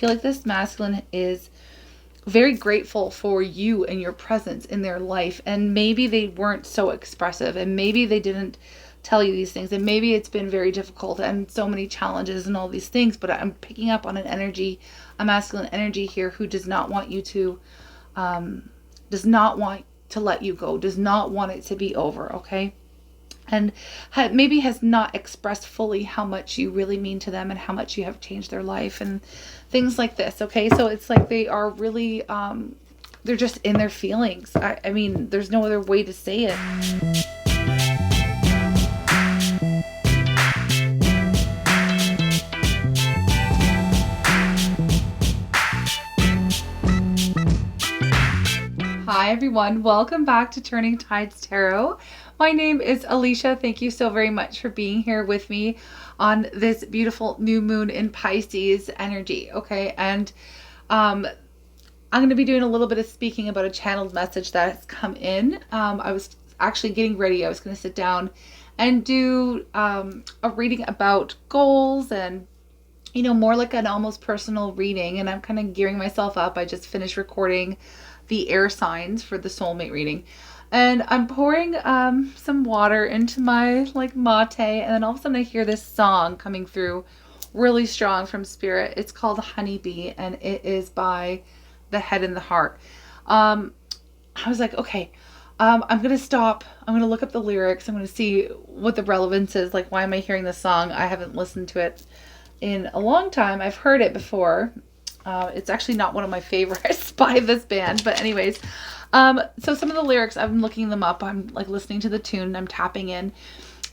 feel like this masculine is very grateful for you and your presence in their life, and maybe they weren't so expressive, and maybe they didn't tell you these things, and maybe it's been very difficult and so many challenges and all these things, but I'm picking up on an energy, a masculine energy here, who does not want you to does not want to let you go, does not want it to be over, okay? And maybe has not expressed fully how much you really mean to them and how much you have changed their life and things like this, okay? So it's like they are really, they're just in their feelings. I mean, there's no other way to say it. Hi everyone, welcome back to Turning Tides Tarot. My name is Alishia. Thank you so very much for being here with me on this beautiful new moon in Pisces energy, okay? And I'm going to be doing a little bit of speaking about a channeled message that has come in. I was actually getting ready. I was going to sit down and do a reading about goals and, you know, more like an almost personal reading. And I'm kind of gearing myself up. I just finished recording the air signs for the soulmate reading, and I'm pouring some water into my like mate, and then all of a sudden I hear this song coming through really strong from spirit. It's called Honeybee, and it is by The Head and the Heart. I was like, okay, I'm gonna stop, I'm gonna look up the lyrics, I'm gonna see what the relevance is, like why am I hearing this song? I haven't listened to it in a long time. I've heard it before. It's actually not one of my favorites by this band, but anyways, so some of the lyrics, I'm looking them up, I'm like listening to the tune, I'm tapping in,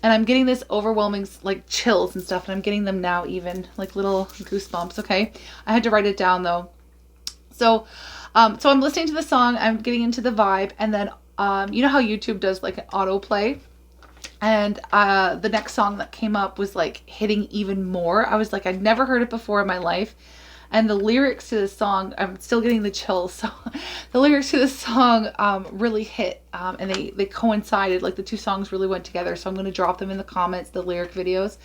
and I'm getting this overwhelming like chills and stuff, and I'm getting them now, even like little goosebumps, okay? I had to write it down though. So I'm listening to the song, I'm getting into the vibe, and then, you know how YouTube does like an autoplay? And the next song that came up was like hitting even more. I was like, I'd never heard it before in my life. And the lyrics to this song, I'm still getting the chills. So the lyrics to this song really hit, and they coincided. Like the two songs really went together. So I'm going to drop them in the comments, the lyric videos,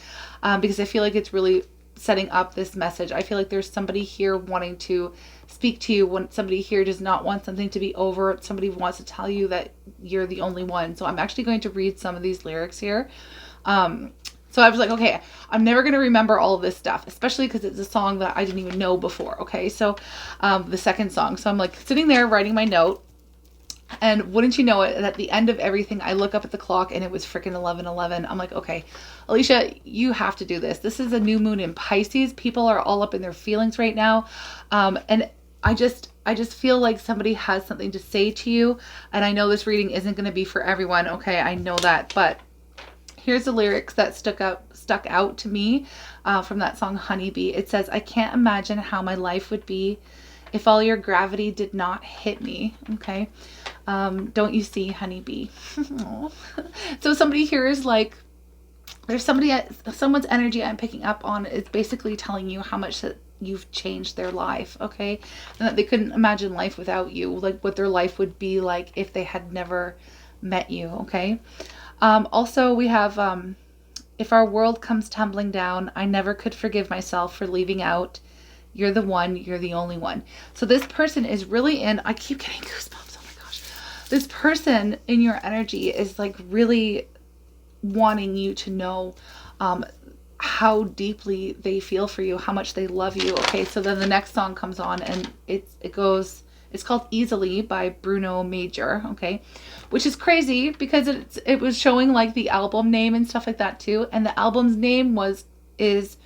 because I feel like it's really setting up this message. I feel like there's somebody here wanting to speak to you, when somebody here does not want something to be over. Somebody wants to tell you that you're the only one. So I'm actually going to read some of these lyrics here. So I was like, okay, I'm never going to remember all of this stuff, especially because it's a song that I didn't even know before. Okay. So, the second song. So I'm like sitting there writing my note, and wouldn't you know it, at the end of everything, I look up at the clock and it was freaking 11:11. I'm like, okay, Alishia, you have to do this. This is a new moon in Pisces. People are all up in their feelings right now. And I just feel like somebody has something to say to you. And I know this reading isn't going to be for everyone. Okay. I know that, but here's the lyrics that stuck out to me from that song Honeybee. It says, I can't imagine how my life would be if all your gravity did not hit me. Okay. Don't you see, honeybee? So somebody here is like, there's someone's energy I'm picking up on is basically telling you how much that you've changed their life. Okay. And that they couldn't imagine life without you, like what their life would be like if they had never met you. Okay. Also, we have, if our world comes tumbling down, I never could forgive myself for leaving out. You're the one, you're the only one. So this person is really in, I keep getting goosebumps. Oh my gosh. This person in your energy is like really wanting you to know, how deeply they feel for you, how much they love you. Okay. So then the next song comes on, and it's called Easily by Bruno Major, okay? Which is crazy because it was showing like the album name and stuff like that too. And the album's name is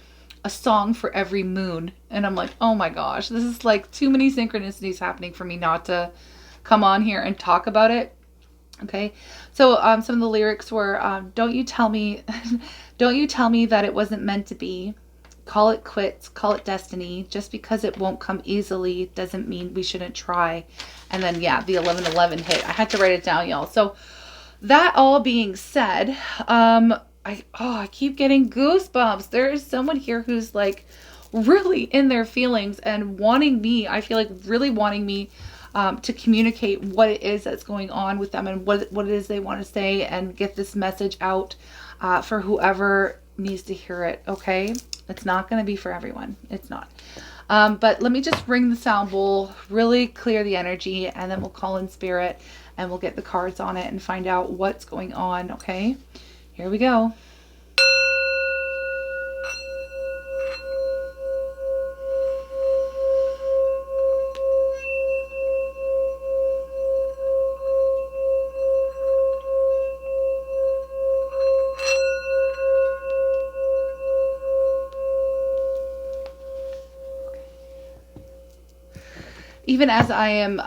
A Song for Every Moon. And I'm like, oh my gosh, this is like too many synchronicities happening for me not to come on here and talk about it. Okay. So some of the lyrics were, don't you tell me that it wasn't meant to be. Call it quits, call it destiny. Just because it won't come easily doesn't mean we shouldn't try. And then, yeah, the 11:11 hit. I had to write it down, y'all. So that all being said, I keep getting goosebumps. There is someone here who's like really in their feelings and wanting me, I feel like really wanting me to communicate what it is that's going on with them and what it is they want to say and get this message out for whoever needs to hear it. Okay. It's not going to be for everyone. It's not. But let me just ring the sound bowl, really clear the energy, and then we'll call in spirit and we'll get the cards on it and find out what's going on. Okay, here we go. Even as I am,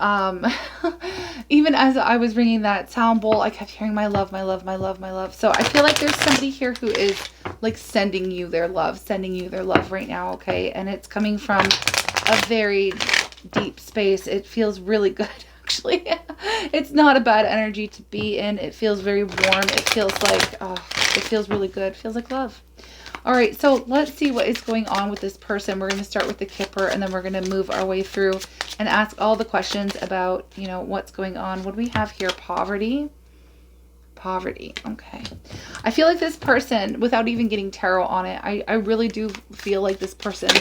even as I was ringing that sound bowl, I kept hearing my love, my love, my love, my love. So I feel like there's somebody here who is like sending you their love right now, okay? And it's coming from a very deep space. It feels really good, actually. It's not a bad energy to be in. It feels very warm. It feels like, oh, it feels really good. It feels like love. All right, so let's see what is going on with this person. We're going to start with the Kipper, and then we're going to move our way through and ask all the questions about, you know, what's going on. What do we have here? Poverty. Poverty. Okay. I feel like this person, without even getting tarot on it, I really do feel like this person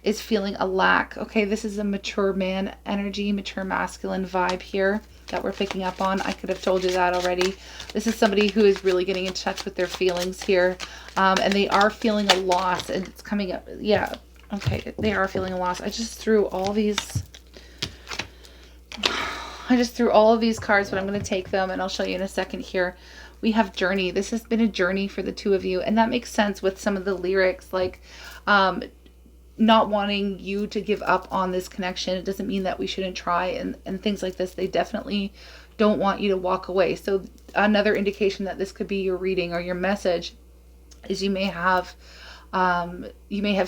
is feeling a lack. Okay, this is a mature man energy, mature masculine vibe here that we're picking up on. I could have told you that already. This is somebody who is really getting in touch with their feelings here. And they are feeling a loss, and it's coming up. Yeah. Okay. They are feeling a loss. I just threw all these cards, but I'm going to take them and I'll show you in a second here. We have journey. This has been a journey for the two of you. And that makes sense with some of the lyrics, like, not wanting you to give up on this connection. It doesn't mean that we shouldn't try, and things like this. They definitely don't want you to walk away. So another indication that this could be your reading or your message is you may have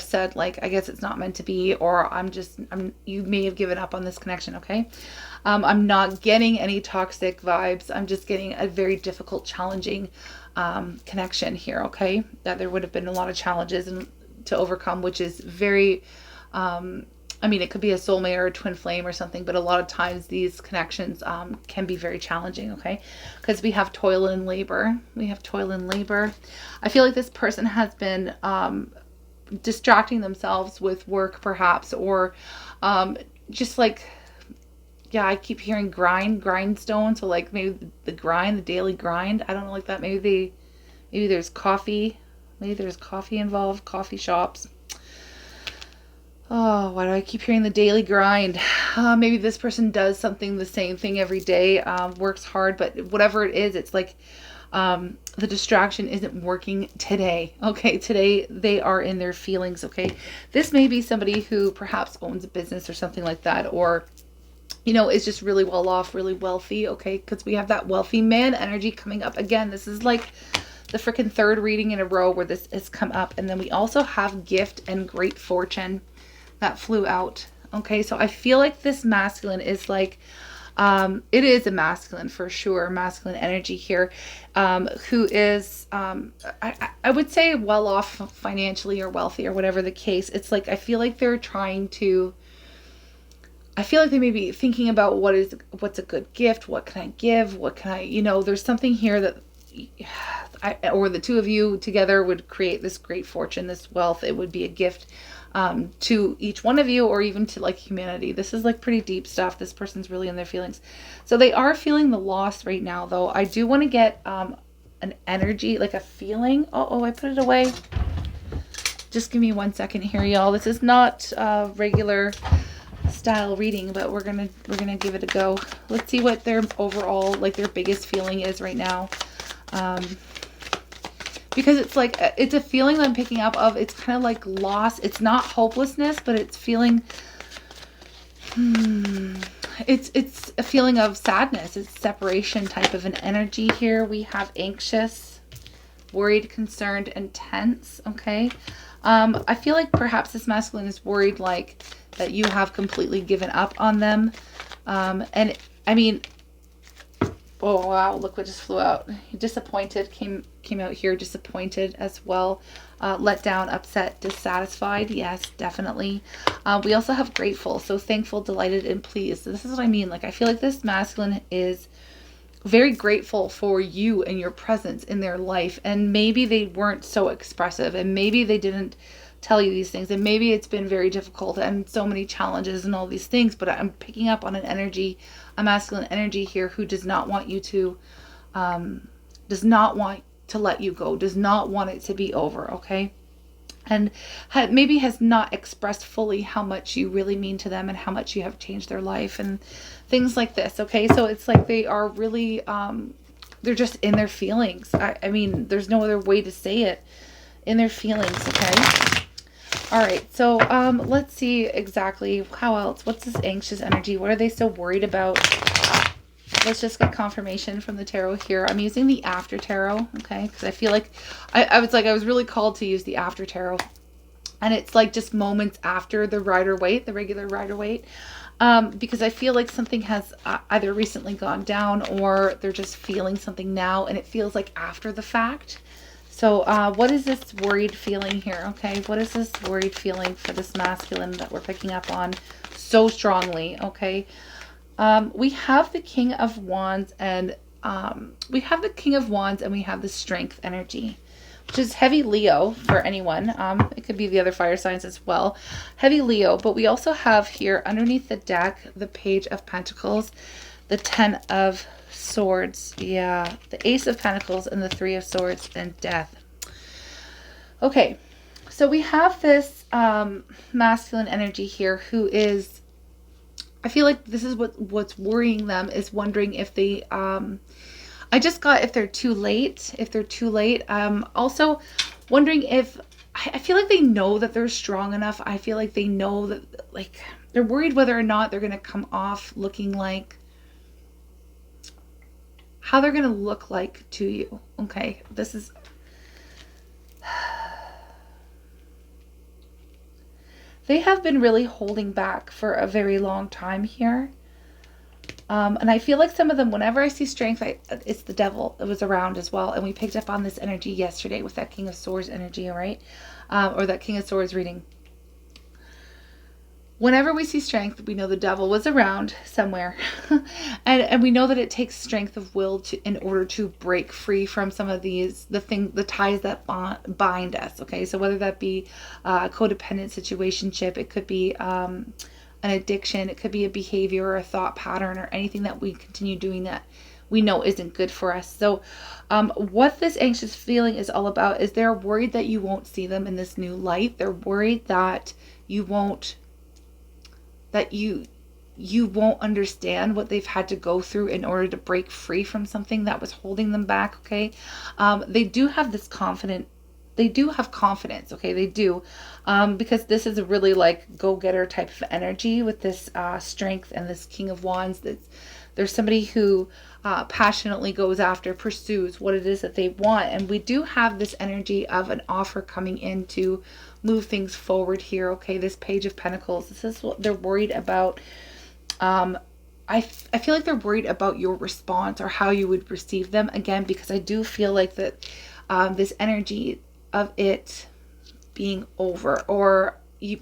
said, like, I guess it's not meant to be, or you may have given up on this connection. Okay. I'm not getting any toxic vibes. I'm just getting a very difficult, challenging connection here. Okay. That there would have been a lot of challenges to overcome, which is very, I mean, it could be a soulmate or a twin flame or something, but a lot of times these connections can be very challenging, okay? Because we have toil and labor. We have toil and labor. I feel like this person has been distracting themselves with work, perhaps, or just like, yeah, I keep hearing grindstone. So like maybe the grind, the daily grind. I don't know, like that. Maybe there's coffee. Maybe there's coffee involved, coffee shops. Oh, why do I keep hearing the daily grind? Maybe this person does something, the same thing every day, works hard, but whatever it is, it's like the distraction isn't working today. Okay, today they are in their feelings, okay? This may be somebody who perhaps owns a business or something like that, or, you know, is just really well off, really wealthy, okay? Because we have that wealthy man energy coming up. Again, this is like the freaking third reading in a row where this has come up. And then we also have gift and great fortune that flew out. Okay, so I feel like this masculine is like, it is a masculine for sure, masculine energy here, who is, I would say well off financially or wealthy or whatever the case. It's like, I feel like they're trying to, I feel like they may be thinking about what's a good gift, what can I give, what can I, you know, there's something here that or the two of you together would create this great fortune, this wealth. It would be a gift to each one of you, or even to like humanity. This is like pretty deep stuff. This person's really in their feelings. So they are feeling the loss right now, though. I do want to get an energy, like a feeling. Oh, I put it away. Just give me 1 second here, y'all. This is not regular style reading, but we're gonna give it a go. Let's see what their overall, like their biggest feeling is right now. Because it's like, it's a feeling that I'm picking up of, it's kind of like loss. It's not hopelessness, but it's feeling, it's a feeling of sadness. It's separation type of an energy here. We have anxious, worried, concerned, and tense. Okay. I feel like perhaps this masculine is worried, like that you have completely given up on them. And I mean, oh wow, look what just flew out. Disappointed came out here, disappointed as well. Let down, upset, dissatisfied. Yes, definitely. We also have grateful, so thankful, delighted, and pleased. So this is what I mean. Like, I feel like this masculine is very grateful for you and your presence in their life. And maybe they weren't so expressive, and maybe they didn't tell you these things. And maybe it's been very difficult and so many challenges and all these things, but I'm picking up on an energy, a masculine energy here, who does not want you to, does not want to let you go, does not want it to be over, okay? And maybe has not expressed fully how much you really mean to them and how much you have changed their life and things like this, okay? So it's like they are really, they're just in their feelings. I mean, there's no other way to say it. In their feelings, okay? All right, so let's see exactly how else. What's this anxious energy? What are they so worried about? Let's just get confirmation from the tarot here. I'm using the after tarot, okay? Because I feel like I was really called to use the after tarot. And it's like just moments after the Rider-Waite, the regular Rider-Waite. Because I feel like something has either recently gone down or they're just feeling something now. And it feels like after the fact. So what is this worried feeling here? Okay, what is this worried feeling for this masculine that we're picking up on so strongly? Okay, we have the King of Wands and we have the Strength energy, which is heavy Leo for anyone. It could be the other fire signs as well. Heavy Leo, but we also have here underneath the deck the Page of Pentacles, the Ten of Swords, yeah, the Ace of Pentacles, and the Three of Swords, and Death. Okay, so we have this masculine energy here who is, I feel like this is what's worrying them, is wondering if they, I just got if they're too late, also wondering if, I feel like they know that they're strong enough. I feel like they know that, like, they're worried whether or not they're going to come off looking like, how they're going to look like to you. Okay, this is, they have been really holding back for a very long time here. And I feel like some of them, whenever I see strength, it's the devil. It was around as well. And we picked up on this energy yesterday with that King of Swords energy, all right? Or that King of Swords reading. Whenever we see strength, we know the devil was around somewhere. and we know that it takes strength of will in order to break free from some of these, the ties that bind us, okay? So whether that be a codependent situationship, it could be an addiction, it could be a behavior or a thought pattern or anything that we continue doing that we know isn't good for us. So what this anxious feeling is all about is they're worried that you won't see them in this new light. They're worried that you won't understand what they've had to go through in order to break free from something that was holding them back, okay? They do have this confidence, okay? They do, because this is a really like go-getter type of energy with this strength and this King of Wands. There's somebody who passionately goes after, pursues what it is that they want. And we do have this energy of an offer coming in to move things forward here, okay? This Page of Pentacles, this is what they're worried about. I feel like they're worried about your response or how you would receive them, again, because I do feel like that this energy of it being over, or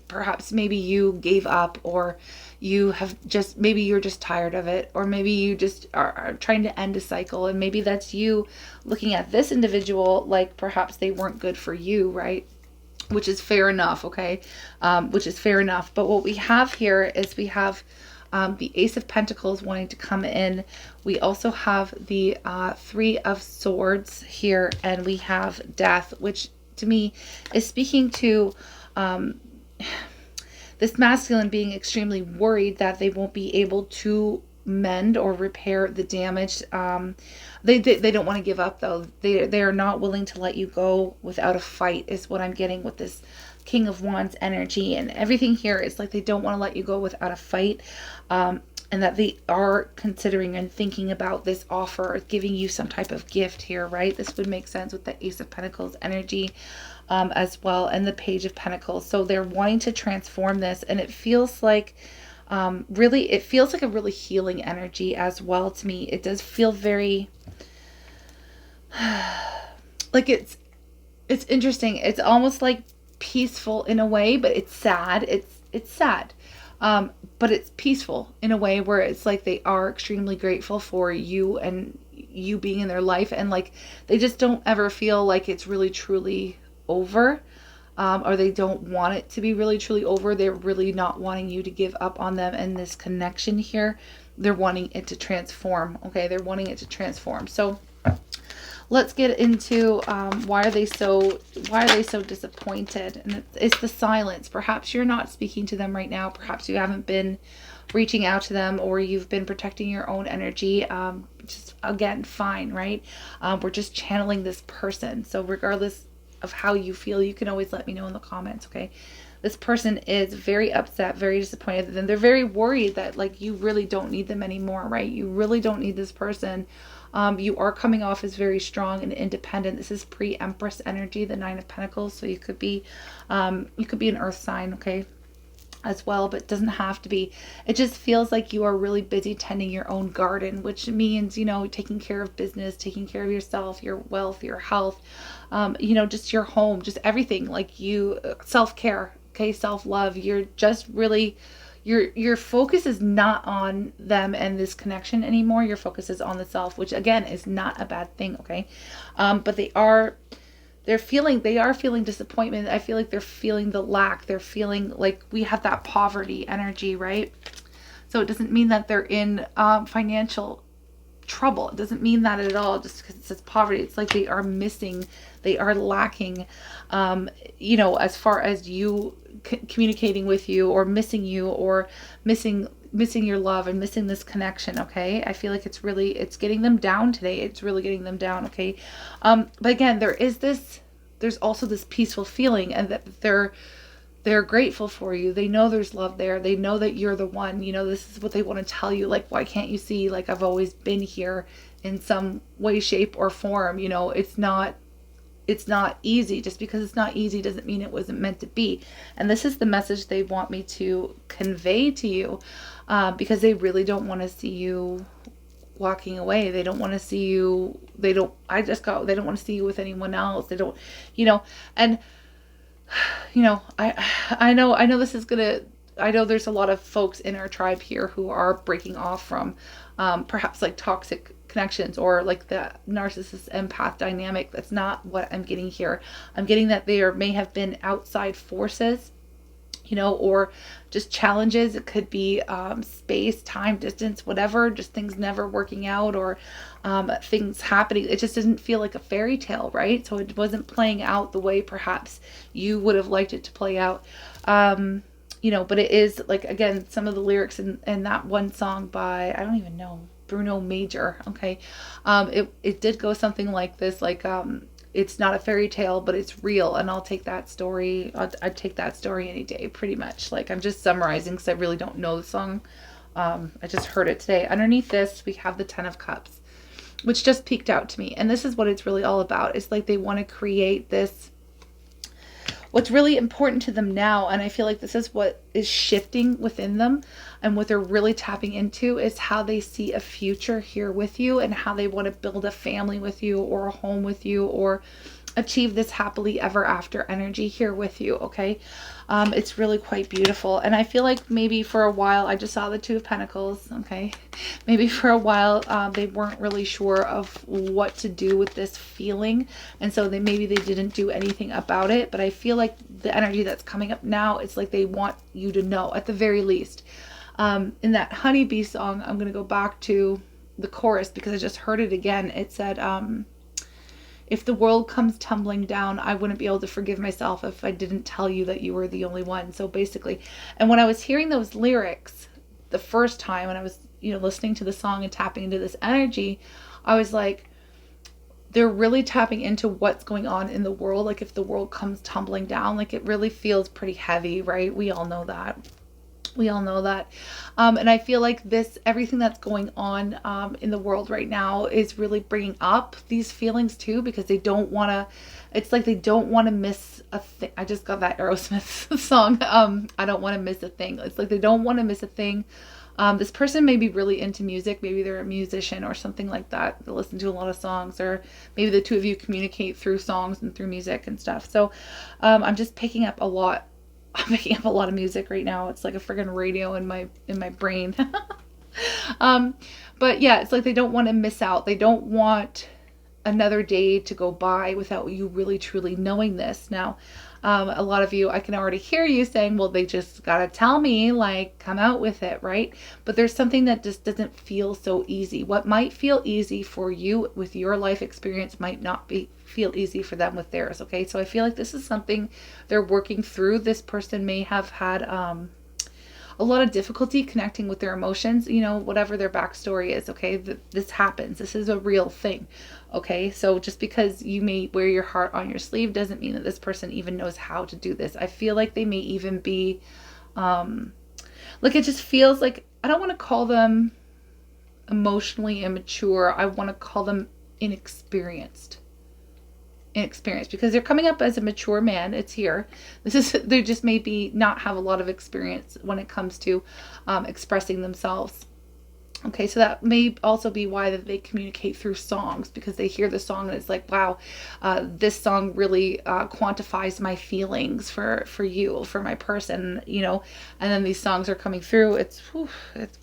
perhaps maybe you gave up, or you have just, maybe you're just tired of it, or maybe you just are trying to end a cycle, and maybe that's you looking at this individual like perhaps they weren't good for you, right? Which is fair enough, okay? Which is fair enough. But what we have here is we have the Ace of Pentacles wanting to come in. We also have the Three of Swords here, and we have Death, which to me is speaking to this masculine being extremely worried that they won't be able to mend or repair the damage. They don't want to give up, though. They are not willing to let you go without a fight, is what I'm getting with this King of Wands energy. And everything here is like they don't want to let you go without a fight, and that they are considering and thinking about this offer, giving you some type of gift here, right? This would make sense with the Ace of Pentacles energy as well, and the Page of Pentacles. So they're wanting to transform this, and it feels like really, it feels like a really healing energy as well to me. It does feel very like it's interesting. It's almost like peaceful in a way, but it's sad. It's sad, but it's peaceful in a way where it's like they are extremely grateful for you and you being in their life, and like they just don't ever feel like it's really truly over. or they don't want it to be really truly over. They're really not wanting you to give up on them and this connection here. They're wanting it to transform. Okay, they're wanting it to transform. So let's get into why are they so disappointed? And it's the silence. Perhaps you're not speaking to them right now. Perhaps you haven't been reaching out to them, or you've been protecting your own energy. Just again, fine, right? We're just channeling this person. So regardless of how you feel, you can always let me know in the comments. Okay, this person is very upset, very disappointed, and they're very worried that like you really don't need them anymore, right? You really don't need this person. You are coming off as very strong and independent. This is pre-Empress energy, the Nine of Pentacles. So you could be an earth sign, okay, as well, but it doesn't have to be. It just feels like you are really busy tending your own garden, which means, you know, taking care of business, taking care of yourself, your wealth, your health, you know, just your home, just everything. Like you, self-care, okay, self-love. You're just really, your focus is not on them and this connection anymore. Your focus is on the self, which again is not a bad thing, okay? But they are feeling disappointment. I feel like they're feeling the lack. They're feeling like we have that poverty energy, right? So it doesn't mean that they're in financial trouble. It doesn't mean that at all, just because it says poverty. It's like they are missing, they are lacking, you know, as far as you communicating with you, or missing you, or missing your love and missing this connection. Okay, I feel like it's getting them down today. It's really getting them down. Okay, but again, there's also this peaceful feeling, and that they're grateful for you. They know there's love there. They know that you're the one. You know, this is what they want to tell you. Like, why can't you see? Like, I've always been here in some way, shape, or form. You know, it's not easy. Just because it's not easy doesn't mean it wasn't meant to be. And this is the message they want me to convey to you, because they really don't want to see you walking away. They don't want to see you. They don't want to see you with anyone else. They don't, you know, and you know, I know this is gonna, I know there's a lot of folks in our tribe here who are breaking off from perhaps like toxic connections, or like the narcissist empath dynamic. That's not what I'm getting here. I'm getting that there may have been outside forces, you know, or just challenges. It could be space, time, distance, whatever, just things never working out, or things happening. It just didn't feel like a fairy tale, right? So it wasn't playing out the way perhaps you would have liked it to play out. You know, but it is like, again, some of the lyrics in that one song by, I don't even know, Bruno Major, okay, it did go something like this, like it's not a fairy tale, but it's real, and I'll take that story. I'd take that story any day, pretty much. Like, I'm just summarizing because I really don't know the song. I just heard it today. Underneath this, we have the Ten of Cups, which just peeked out to me, and this is what it's really all about. It's like they want to create this, what's really important to them now, and I feel like this is what is shifting within them, and what they're really tapping into is how they see a future here with you, and how they want to build a family with you, or a home with you, or achieve this happily ever after energy here with you. Okay, it's really quite beautiful. And I feel like maybe for a while, I just saw the Two of Pentacles. Okay, maybe for a while they weren't really sure of what to do with this feeling, and so maybe they didn't do anything about it. But I feel like the energy that's coming up now, it's like they want you to know, at the very least. In that Honeybee song, I'm going to go back to the chorus because I just heard it again. It said, if the world comes tumbling down, I wouldn't be able to forgive myself if I didn't tell you that you were the only one. So basically, and when I was hearing those lyrics the first time, when I was, you know, listening to the song and tapping into this energy, I was like, they're really tapping into what's going on in the world. Like, if the world comes tumbling down, like, it really feels pretty heavy, right? We all know that. We all know that. And I feel like everything that's going on in the world right now is really bringing up these feelings too, because they don't want to, it's like they don't want to miss a thing. I just got that Aerosmith song. I don't want to miss a thing. It's like they don't want to miss a thing. This person may be really into music. Maybe they're a musician or something like that. They listen to a lot of songs, or maybe the two of you communicate through songs and through music and stuff. So I'm just picking up a lot. I'm picking up a lot of music right now. It's like a friggin' radio in my brain. But yeah, it's like they don't want to miss out. They don't want another day to go by without you really truly knowing this. Now, A lot of you, I can already hear you saying, well, they just got to tell me, like, come out with it, right? But there's something that just doesn't feel so easy. What might feel easy for you with your life experience might not feel easy for them with theirs, okay? So I feel like this is something they're working through. This person may have had a lot of difficulty connecting with their emotions, you know, whatever their backstory is, okay? This happens. This is a real thing, okay? So just because you may wear your heart on your sleeve doesn't mean that this person even knows how to do this. I feel like they may even be, like, it just feels like, I don't want to call them emotionally immature. I want to call them inexperienced, because they're coming up as a mature man. It's here. They just maybe not have a lot of experience when it comes to expressing themselves. Okay, so that may also be why that they communicate through songs, because they hear the song and it's like, wow, this song really quantifies my feelings for you, for my person, you know. And then these songs are coming through.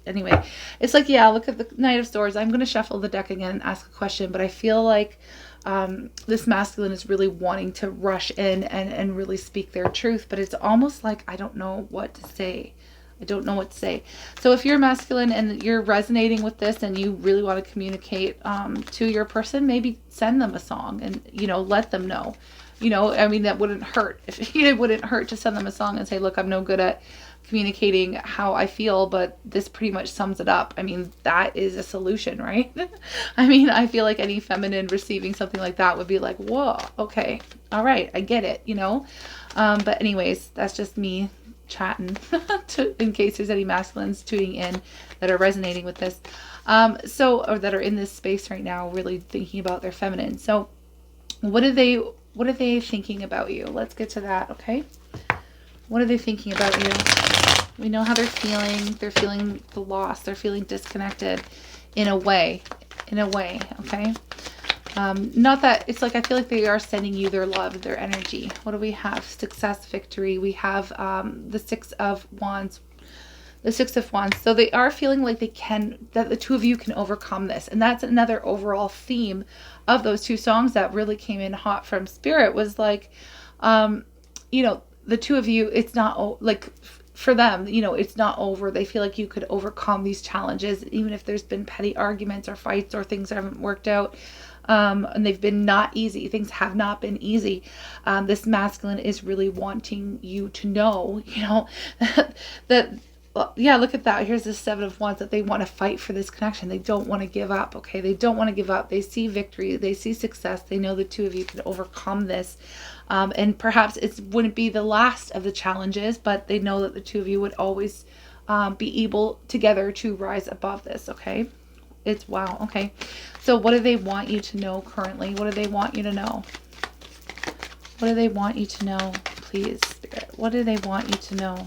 Anyway, it's like, yeah, look at the Knight of Swords. I'm going to shuffle the deck again and ask a question, but I feel like this masculine is really wanting to rush in and really speak their truth, but it's almost like, I don't know what to say. I don't know what to say. So if you're masculine and you're resonating with this and you really want to communicate to your person, maybe send them a song and, you know, let them know. You know, I mean, that wouldn't hurt. It wouldn't hurt to send them a song and say, look, I'm no good at communicating how I feel, but this pretty much sums it up. I mean, that is a solution, right? I mean, I feel like any feminine receiving something like that would be like, whoa, okay, all right, I get it, you know? But anyways, that's just me chatting in case there's any masculines tuning in that are resonating with this. Or that are in this space right now, really thinking about their feminine. So what are they thinking about you? Let's get to that, okay? What are they thinking about you? We know how they're feeling. They're feeling the loss. They're feeling disconnected in a way, okay? Not that, it's like, I feel like they are sending you their love, their energy. What do we have? Success, victory. We have the Six of Wands. The Six of Wands. So they are feeling like that the two of you can overcome this. And that's another overall theme of those two songs that really came in hot from Spirit, was like, you know, the two of you, it's not like, for them, you know, it's not over. They feel like you could overcome these challenges, even if there's been petty arguments or fights or things that haven't worked out. And they've been not easy. Things have not been easy. This masculine is really wanting you to know, you know, that yeah, look at that. Here's the Seven of Wands, that they want to fight for this connection. They don't want to give up, okay? They don't want to give up. They see victory. They see success. They know the two of you can overcome this. And perhaps it wouldn't be the last of the challenges, but they know that the two of you would always be able together to rise above this, okay? It's wow, okay. So what do they want you to know currently? What do they want you to know? What do they want you to know, please, Spirit? What do they want you to know?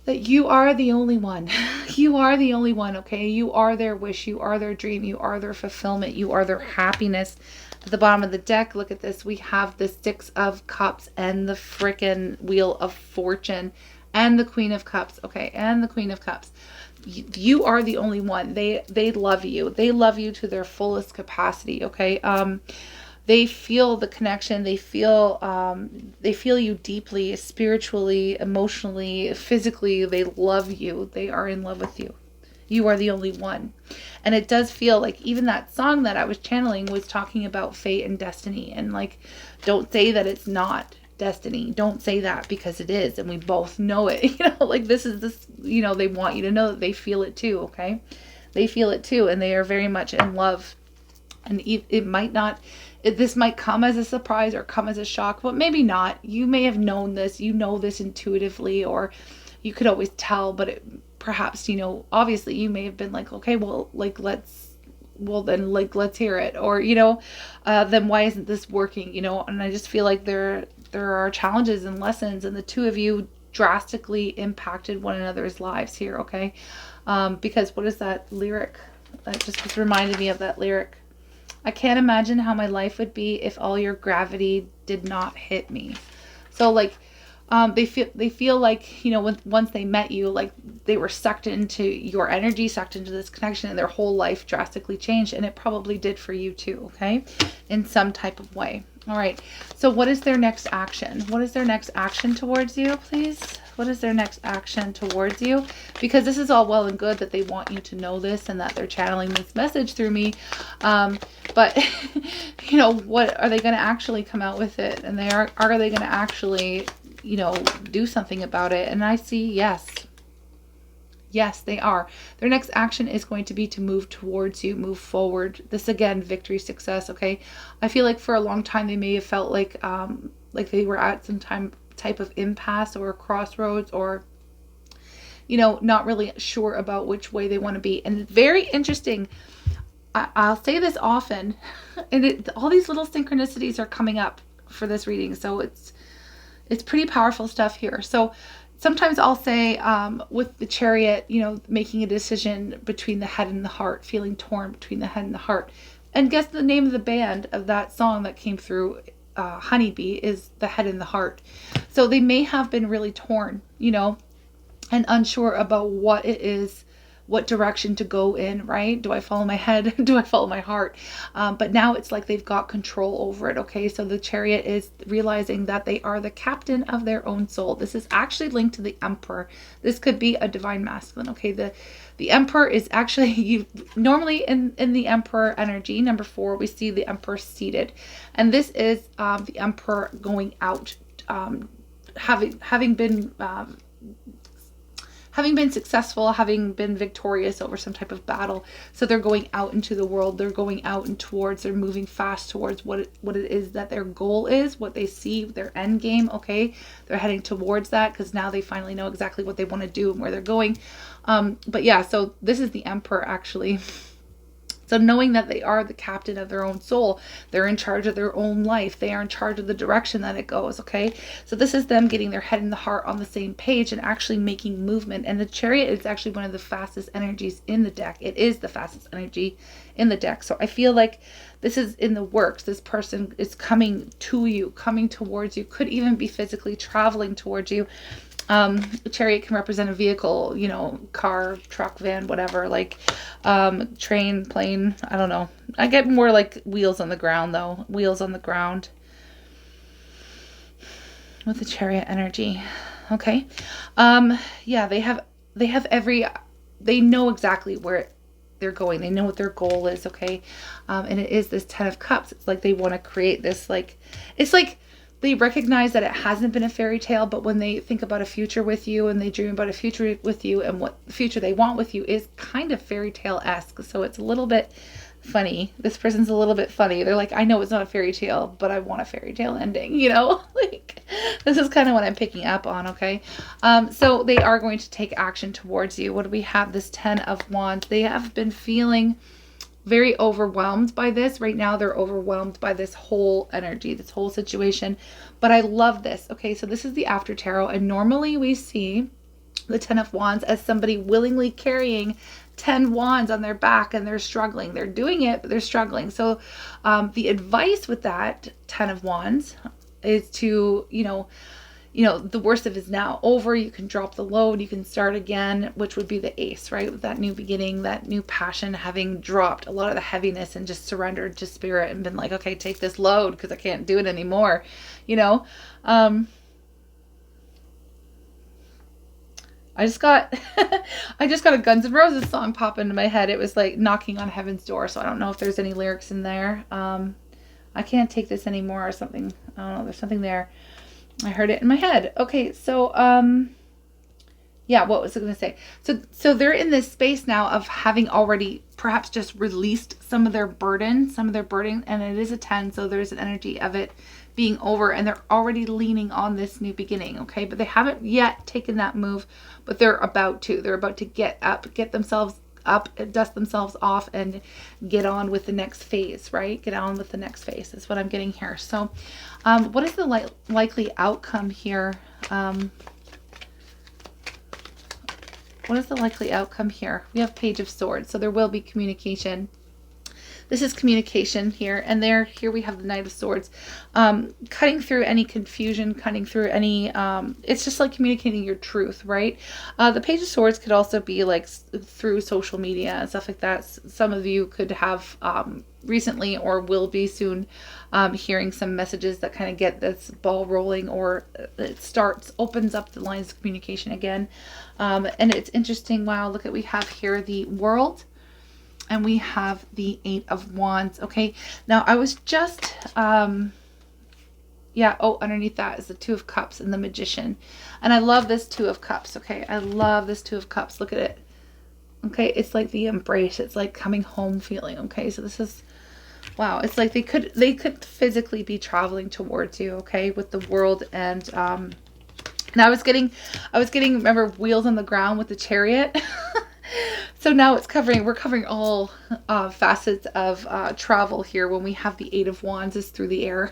That you are the only one. You are the only one, okay? You are their wish. You are their dream. You are their fulfillment. You are their happiness. At the bottom of the deck, look at this. We have the Six of Cups and the frickin' Wheel of Fortune and the Queen of Cups, okay? And the Queen of Cups. You are the only one. They love you. They love you to their fullest capacity, okay? They feel the connection. They feel you deeply, spiritually, emotionally, physically. They love you. They are in love with you. You are the only one. And it does feel like, even that song that I was channeling was talking about fate and destiny. And like, don't say that it's not destiny. Don't say that, because it is. And we both know it. You know, like this, you know, they want you to know that they feel it too, okay? They feel it too. And they are very much in love. And it might not, this might come as a surprise or come as a shock, but maybe not. You may have known this, you know this intuitively, or you could always tell, but perhaps, you know, obviously you may have been like, okay, well, like, let's hear it. Or, you know, then why isn't this working? You know, and I just feel like there are challenges and lessons, and the two of you drastically impacted one another's lives here, okay? Because what is that lyric? That just reminded me of that lyric. I can't imagine how my life would be if all your gravity did not hit me. So like, they feel like, you know, once they met you, like they were sucked into your energy, sucked into this connection, and their whole life drastically changed. And it probably did for you too, okay? In some type of way. All right. So what is their next action? What is their next action towards you, please? What is their next action towards you? Because this is all well and good that they want you to know this and that they're channeling this message through me. But, you know, what are they going to actually come out with it? And are they going to actually, you know, do something about it? And I see yes. Yes, they are. Their next action is going to be to move towards you, move forward. This again, victory, success. Okay. I feel like for a long time, they may have felt like they were at some type of impasse or crossroads, or, you know, not really sure about which way they want to be. And very interesting. I'll say this often, and all these little synchronicities are coming up for this reading. So it's pretty powerful stuff here. So sometimes I'll say with the Chariot, you know, making a decision between the head and the heart, feeling torn between the head and the heart. And guess the name of the band of that song that came through, Honeybee, is The Head and the Heart. So they may have been really torn, you know, and unsure about what it is, what direction to go in, right? Do I follow my head? Do I follow my heart? But now it's like they've got control over it, okay? So the Chariot is realizing that they are the captain of their own soul. This is actually linked to the Emperor. This could be a divine masculine, okay? The Emperor is actually, normally in the Emperor energy, number 4, we see the Emperor seated. And this is the Emperor going out, having been successful, having been victorious over some type of battle. So they're going out into the world. They're going out and towards, they're moving fast towards what it is that their goal is, what they see, their end game, okay? They're heading towards that because now they finally know exactly what they want to do and where they're going. But yeah, so this is the Emperor actually. So knowing that they are the captain of their own soul, they're in charge of their own life. They are in charge of the direction that it goes, okay? So this is them getting their head and the heart on the same page and actually making movement. And the Chariot is actually one of the fastest energies in the deck. It is the fastest energy in the deck. So I feel like this is in the works. This person is coming to you, coming towards you, could even be physically traveling towards you. The Chariot can represent a vehicle, you know, car, truck, van, whatever, like train, plane, I don't know. I get more like wheels on the ground though. Wheels on the ground with the Chariot energy. Okay. Yeah, they know exactly where they're going. They know what their goal is, okay? And it is this 10 of Cups. It's like they want to create this, like, it's like they recognize that it hasn't been a fairy tale, but when they think about a future with you and they dream about a future with you and what future they want with you is kind of fairy tale-esque. So it's a little bit funny. This person's a little bit funny. They're like, I know it's not a fairy tale, but I want a fairy tale ending, you know? Like, this is kind of what I'm picking up on, okay? So they are going to take action towards you. What do we have? This 10 of Wands. They have been feeling very overwhelmed by this. Right now, they're overwhelmed by this whole energy, this whole situation. But I love this. Okay, so this is the After Tarot. And normally we see the 10 of Wands as somebody willingly carrying 10 wands on their back and they're struggling. They're doing it, but they're struggling. So the advice with that 10 of Wands is to, you know, the worst of it is now over. You can drop the load. You can start again, which would be the Ace, right? With that new beginning, that new passion, having dropped a lot of the heaviness and just surrendered to spirit and been like, okay, take this load because I can't do it anymore, you know? I just got a Guns N' Roses song pop into my head. It was like Knocking on Heaven's Door. So I don't know if there's any lyrics in there. I can't take this anymore or something. I don't know. There's something there. I heard it in my head. Okay, so yeah, what was I going to say? So they're in this space now of having already perhaps just released some of their burden, and it is a 10, so there's an energy of it being over, and they're already leaning on this new beginning, okay? But they haven't yet taken that move, but they're about to. They're about to get up, get themselves up, dust themselves off, and get on with the next phase, right? Get on with the next phase is what I'm getting here. So what is the likely outcome here? What is the likely outcome here? We have Page of Swords, so there will be communication. This is communication here, and here we have the Knight of Swords. Cutting through any confusion, cutting through any, it's just like communicating your truth, right? The Page of Swords could also be like through social media and stuff like that. Some of you could have, recently or will be soon hearing some messages that kind of get this ball rolling, or it opens up the lines of communication again. And it's interesting. Wow, look at, we have here the World, and we have the Eight of Wands. Okay, now I was just yeah, oh, underneath that is the Two of Cups and the Magician. And I love this Two of Cups, okay? I love this Two of Cups. Look at it. Okay, it's like the embrace. It's like coming home feeling, okay? So this is, wow, it's like they could physically be traveling towards you, okay, with the World. And I was getting, remember, wheels on the ground with the Chariot? So now we're covering all facets of travel here when we have the Eight of Wands is through the air.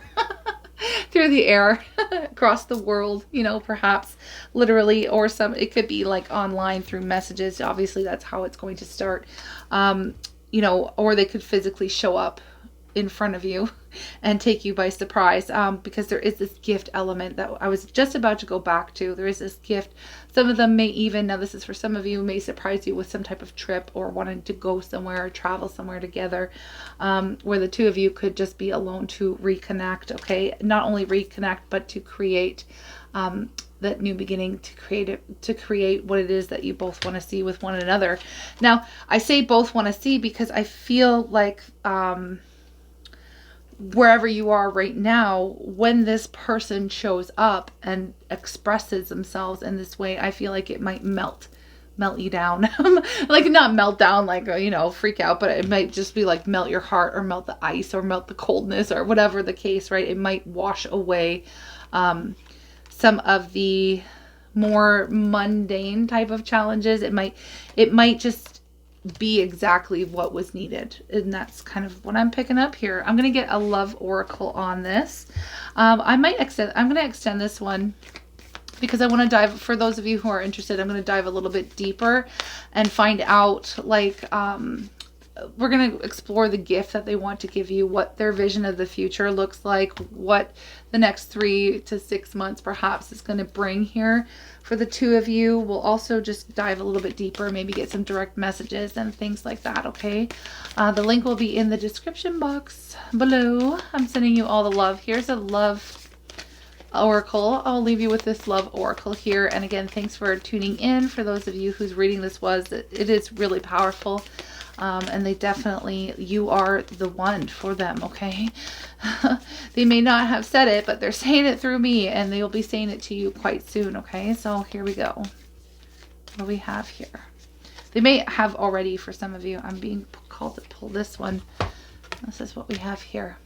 Through the air, across the world, you know, perhaps literally, or it could be like online through messages. Obviously, that's how it's going to start, you know, or they could physically show up in front of you and take you by surprise, because there is this gift element that I was just about to go back to. There is this gift. Some of them may even, now this is for some of you, may surprise you with some type of trip or wanting to go somewhere or travel somewhere together, where the two of you could just be alone to reconnect, okay? Not only reconnect, but to create that new beginning, to create what it is that you both want to see with one another. Now, I say both want to see because I feel like wherever you are right now, when this person shows up and expresses themselves in this way, I feel like it might melt you down. Like, not melt down, like, you know, freak out, but it might just be like melt your heart, or melt the ice, or melt the coldness, or whatever the case, right? It might wash away some of the more mundane type of challenges. It might just be exactly what was needed, and that's kind of what I'm picking up here. I'm gonna get a love oracle on this. I'm gonna extend this one because I want to dive, for those of you who are interested, I'm going to dive a little bit deeper and find out, like, we're going to explore the gift that they want to give you, what their vision of the future looks like, what the next 3 to 6 months perhaps is going to bring here for the two of you. We'll also just dive a little bit deeper, maybe get some direct messages and things like that, okay? The link will be in the description box below. I'm sending you all the love. Here's a love oracle. I'll leave you with this love oracle here. And again, thanks for tuning in. For those of you whose reading this was, it is really powerful. And they definitely, you are the one for them, okay? They may not have said it, but they're saying it through me, and they'll be saying it to you quite soon, okay? So here we go. What do we have here? They may have already for some of you. I'm being called to pull this one. This is what we have here.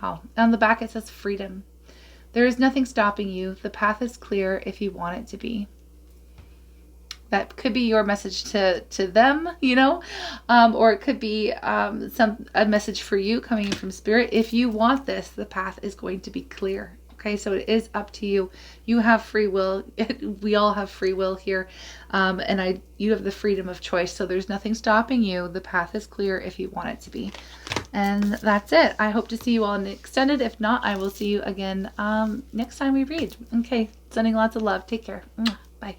Wow. On the back it says freedom. There is nothing stopping you. The path is clear if you want it to be. That could be your message to them, you know, or it could be a message for you coming in from spirit. If you want this, the path is going to be clear. Okay, so it is up to you. You have free will. We all have free will here, and you have the freedom of choice. So there's nothing stopping you. The path is clear if you want it to be. And that's it. I hope to see you all in the extended. If not, I will see you again next time we read. Okay, sending lots of love. Take care. Bye.